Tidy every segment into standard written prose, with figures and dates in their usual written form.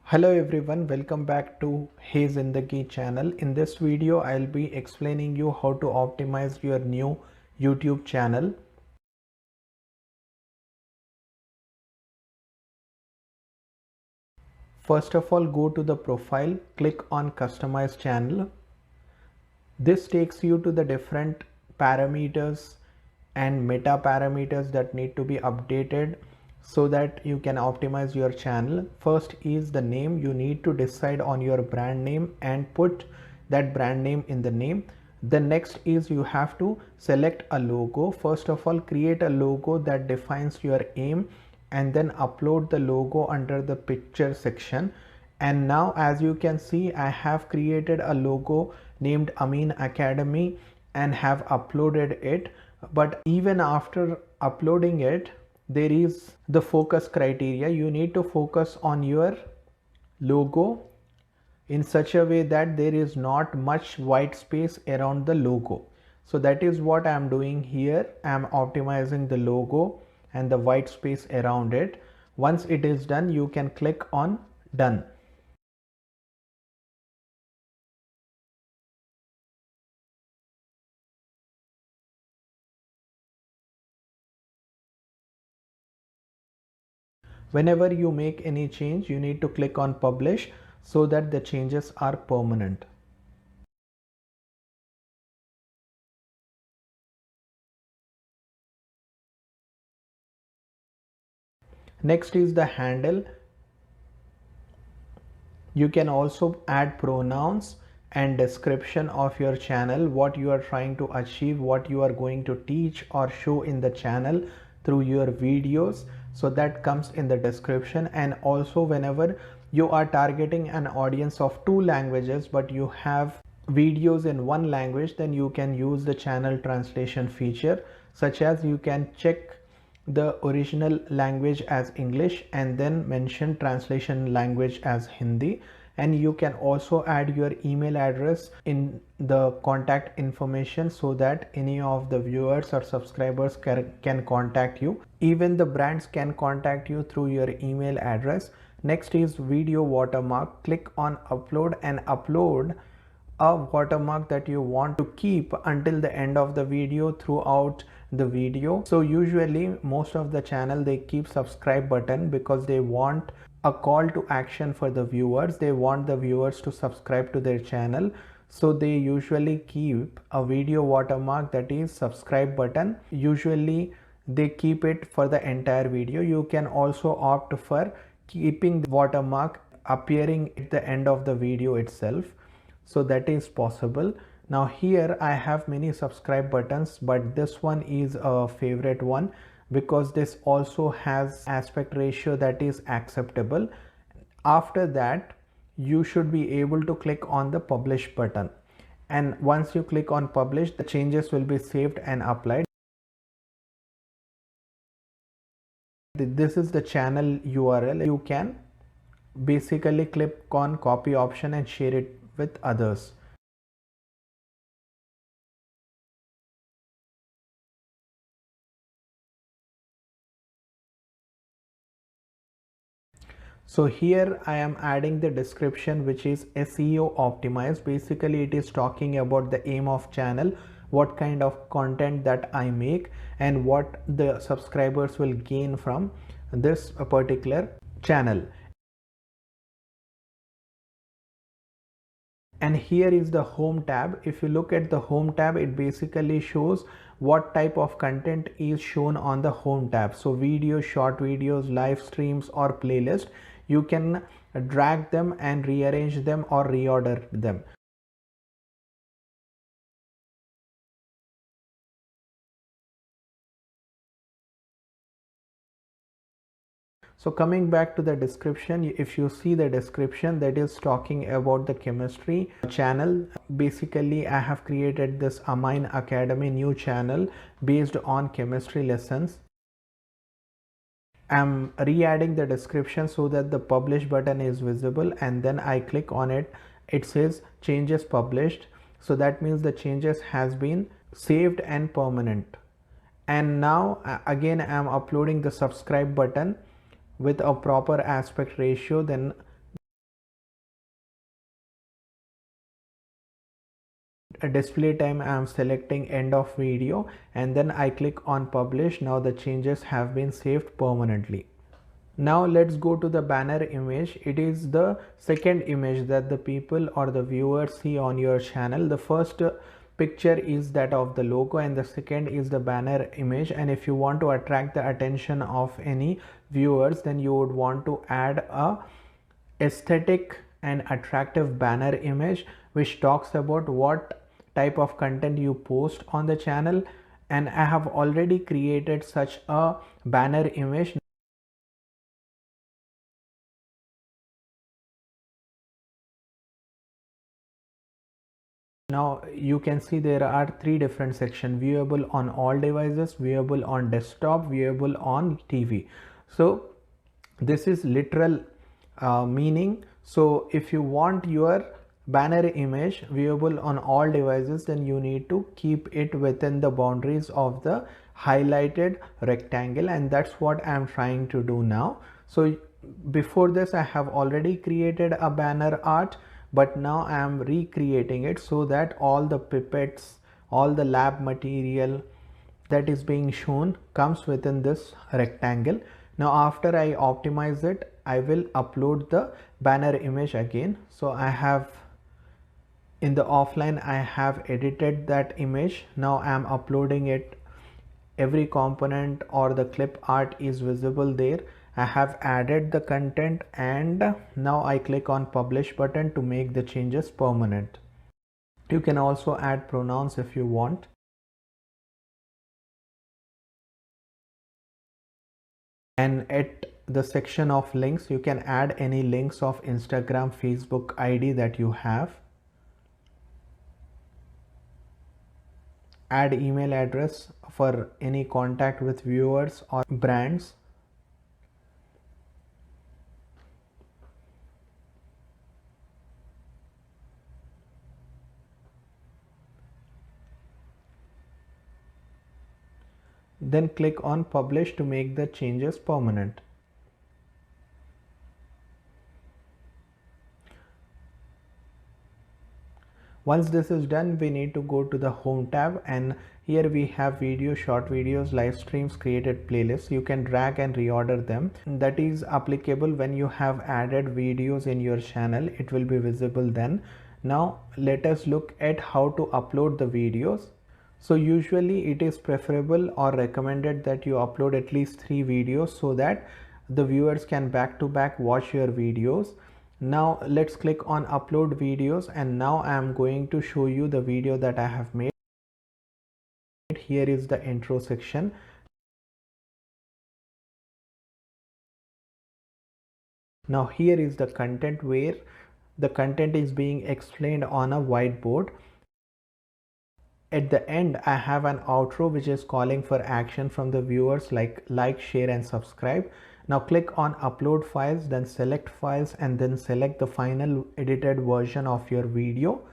Hello everyone, welcome back to Hey Zindagi channel. In this video, I'll be explaining you how to optimize your new YouTube channel. First of all, go to the profile, click on customize channel. This takes you to the different parameters and meta parameters that need to be updated so that you can optimize your channel. First is the name. You need to decide on your brand name and put that brand name in the name. The next is you have to select a logo. First of all, create a logo that defines your aim and then upload the logo under the picture section. And now as you can see, I have created a logo named Amin Academy and have uploaded it. But even after uploading it, there is the focus criteria. You need to focus on your logo in such a way that there is not much white space around the logo. So that is what I am doing here. I am optimizing the logo and the white space around it. Once it is done, you can click on done. Whenever you make any change, you need to click on publish so that the changes are permanent. Next is the handle. You can also add pronouns and description of your channel, what you are trying to achieve, what you are going to teach or show in the channel through your videos. So that comes in the description. And also whenever you are targeting an audience of 2 languages but you have videos in 1 language, then you can use the channel translation feature, such as you can check the original language as English and then mention translation language as Hindi. And you can also add your email address in the contact information so that any of the viewers or subscribers can contact you. Even the brands can contact you through your email address. Next is video watermark. Click on upload and upload a watermark that you want to keep until the end of the video, throughout the video. So usually most of the channel, they keep subscribe button because they want a call to action for the viewers. They want the viewers to subscribe to their channel. So they usually keep a video watermark, that is subscribe button. Usually they keep it for the entire video. You can also opt for keeping the watermark appearing at the end of the video itself. So that is possible. Now here I have many subscribe buttons, but this one is a favorite one because this also has aspect ratio that is acceptable. After that, you should be able to click on the publish button. And once you click on publish, the changes will be saved and applied. This is the channel URL. You can basically click on copy option and share it with others. So here I am adding the description, which is SEO optimized. Basically it is talking about the aim of channel, what kind of content that I make and what the subscribers will gain from this particular channel. And here is the home tab. If you look at the home tab, it basically shows what type of content is shown on the home tab. So videos, short videos, live streams or playlist, you can drag them and rearrange them or reorder them. So coming back to the description, if you see the description, that is talking about the chemistry channel. Basically I have created this Amin Academy new channel based on chemistry lessons. I'm re-adding the description so that the publish button is visible, and then I click on it. It says changes published. So that means the changes has been saved and permanent. And now again I am uploading the subscribe button with a proper aspect ratio. Then display time I am selecting end of video, and then I click on publish. Now the changes have been saved permanently. Now let's go to the banner image. It is the second image that the people or the viewers see on your channel. The first picture is that of the logo and the second is the banner image. And if you want to attract the attention of any viewers, then you would want to add a aesthetic and attractive banner image which talks about what type of content you post on the channel. And I have already created such a banner image. Now you can see there are three different sections: viewable on all devices, viewable on desktop, viewable on TV. So this is literal meaning. So if you want your banner image viewable on all devices, then you need to keep it within the boundaries of the highlighted rectangle, and that's what I am trying to do now. So before this I have already created a banner art, but now I am recreating it so that all the pipettes, all the lab material that is being shown comes within this rectangle. Now after I optimize it, I will upload the banner image again. So I have in the offline I have edited that image. Now I am uploading it. Every component or the clip art is visible there. I have added the content, and now I click on publish button to make the changes permanent. You can also add pronouns if you want. And at the section of links, you can add any links of Instagram, Facebook ID that you have. Add email address for any contact with viewers or brands. Then click on publish to make the changes permanent. Once this is done, we need to go to the home tab, and here we have video, short videos, live streams, created playlists. You can drag and reorder them. That is applicable when you have added videos in your channel. It will be visible then. Now let us look at how to upload the videos. So usually it is preferable or recommended that you upload at least 3 videos so that the viewers can back to back watch your videos. Now let's click on upload videos, and now I am going to show you the video that I have made. Here is the intro section. Now here is the content where the content is being explained on a whiteboard. At the end, I have an outro which is calling for action from the viewers like, share and subscribe. Now click on upload files, then select files, and then select the final edited version of your video.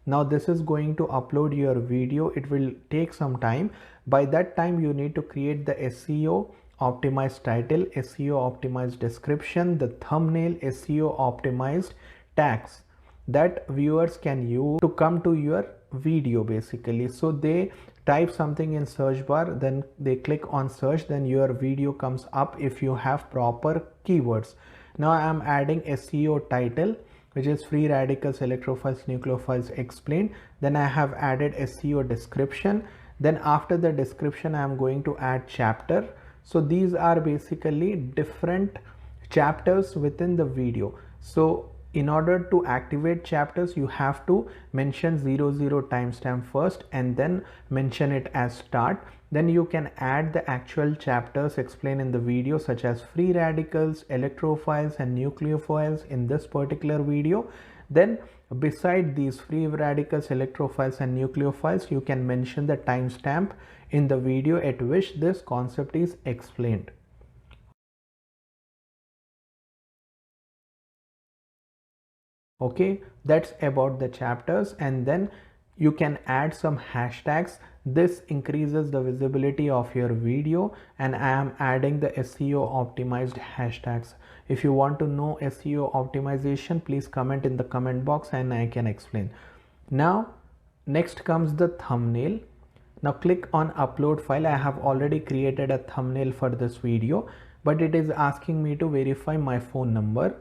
Now this is going to upload your video. It will take some time. By that time, you need to create the SEO optimized title, SEO optimized description, the thumbnail, SEO optimized tags that viewers can use to come to your video basically. So they type something in search bar, then they click on search, then your video comes up if you have proper keywords. Now I am adding SEO title, which is free radicals, electrophiles, nucleophiles explained. Then I have added SEO description. Then after the description, I am going to add chapter. So these are basically different chapters within the video. So in order to activate chapters, you have to mention 00 timestamp first and then mention it as start. Then you can add the actual chapters explained in the video, such as free radicals, electrophiles and nucleophiles in this particular video. Then beside these free radicals, electrophiles and nucleophiles, you can mention the timestamp in the video at which this concept is explained. Okay, that's about the chapters. And then you can add some hashtags. This increases the visibility of your video, and I am adding the SEO optimized hashtags. If you want to know SEO optimization, please comment in the comment box and I can explain. Now Next comes the thumbnail. Now click on upload file. I have already created a thumbnail for this video, but it is asking me to verify my phone number.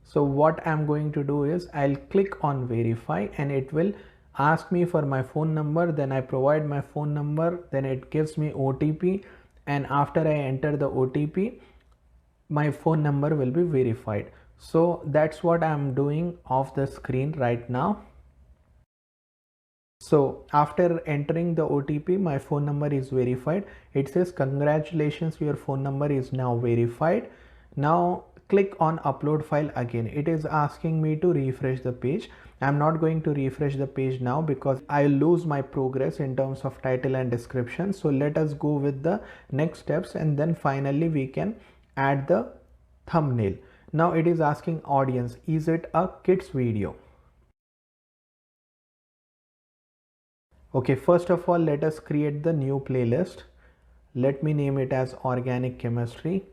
So what I'm going to do is I'll click on verify and it will ask me for my phone number. Then I provide my phone number, then it gives me OTP, and after I enter the OTP, my phone number will be verified. So that's what I'm doing off the screen right now. So after entering the OTP, my phone number is verified. It says congratulations, your phone number is now verified. Now click on upload file again. It is asking me to refresh the page. I'm not going to refresh the page now because I lose my progress in terms of title and description. So let us go with the next steps, and then finally we can add the thumbnail. Now it is asking audience, is it a kids video? Okay, first of all, let us create the new playlist. Let me name it as organic chemistry.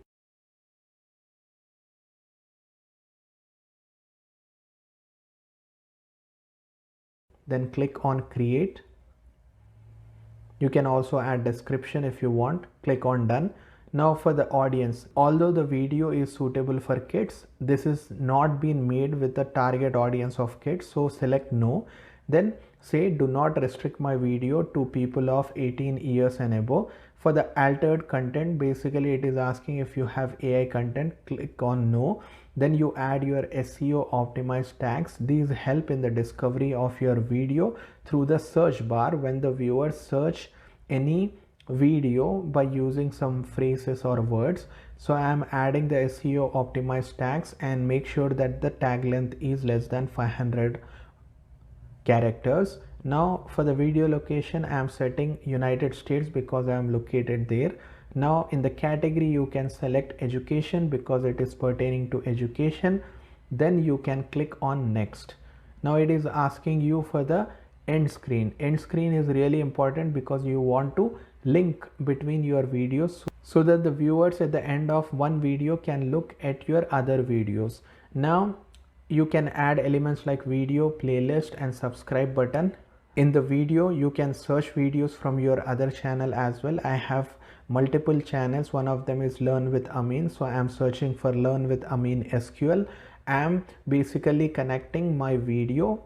Then click on create. You can also add description if you want. Click on done. Now for the audience, although the video is suitable for kids, this is not been made with the target audience of kids. So select no. Then say do not restrict my video to people of 18 years and above. For the altered content, basically it is asking if you have AI content. Click on no. Then you add your SEO optimized tags. These help in the discovery of your video through the search bar when the viewers search any video by using some phrases or words. So I am adding the SEO optimized tags, and make sure that the tag length is less than 500 characters. Now for the video location, I am setting United States because I am located there. Now in the category, you can select education because it is pertaining to education. Then you can click on next. Now it is asking you for the end screen. End screen is really important because you want to link between your videos so that the viewers at the end of one video can look at your other videos. Now you can add elements like video, playlist, and subscribe button. In the video, you can search videos from your other channel as well. I have multiple channels. One of them is Learn with Amin. So I am searching for Learn with Amin SQL. I am basically connecting my video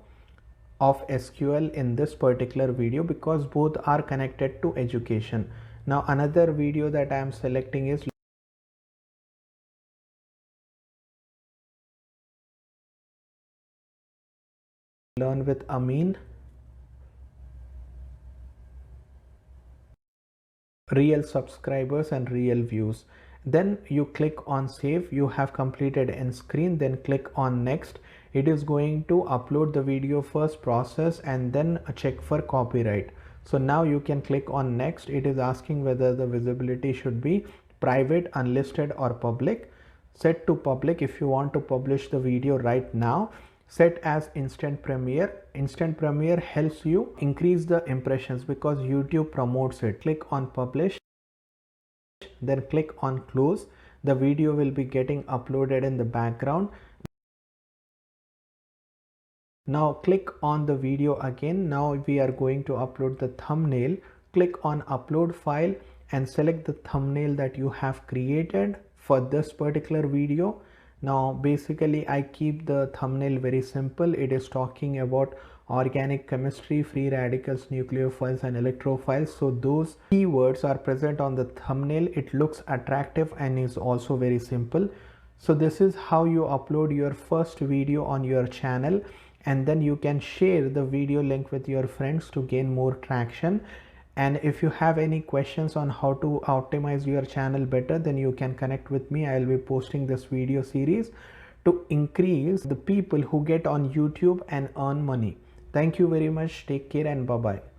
of SQL in this particular video because both are connected to education. Now another video that I am selecting is Learn with Amin. Real subscribers and real views. Then you click on save. You have completed end screen. Then click on next. It is going to upload the video first, process, and then check for copyright. So now you can click on next. It is asking whether the visibility should be private, unlisted, or public. Set to public if you want to publish the video right now. Set as instant premiere. Instant premiere helps you increase the impressions because YouTube promotes it. Click on publish, then click on close. The video will be getting uploaded in the background. Now click on the video again. Now we are going to upload the thumbnail. Click on upload file and select the thumbnail that you have created for this particular video. Now basically I keep the thumbnail very simple. It is talking about organic chemistry, free radicals, nucleophiles, and electrophiles. So those keywords are present on the thumbnail. It looks attractive and is also very simple. So this is how you upload your first video on your channel, and then you can share the video link with your friends to gain more traction. And if you have any questions on how to optimize your channel better, then you can connect with me. I will be posting this video series to increase the people who get on YouTube and earn money. Thank you very much. Take care and bye-bye.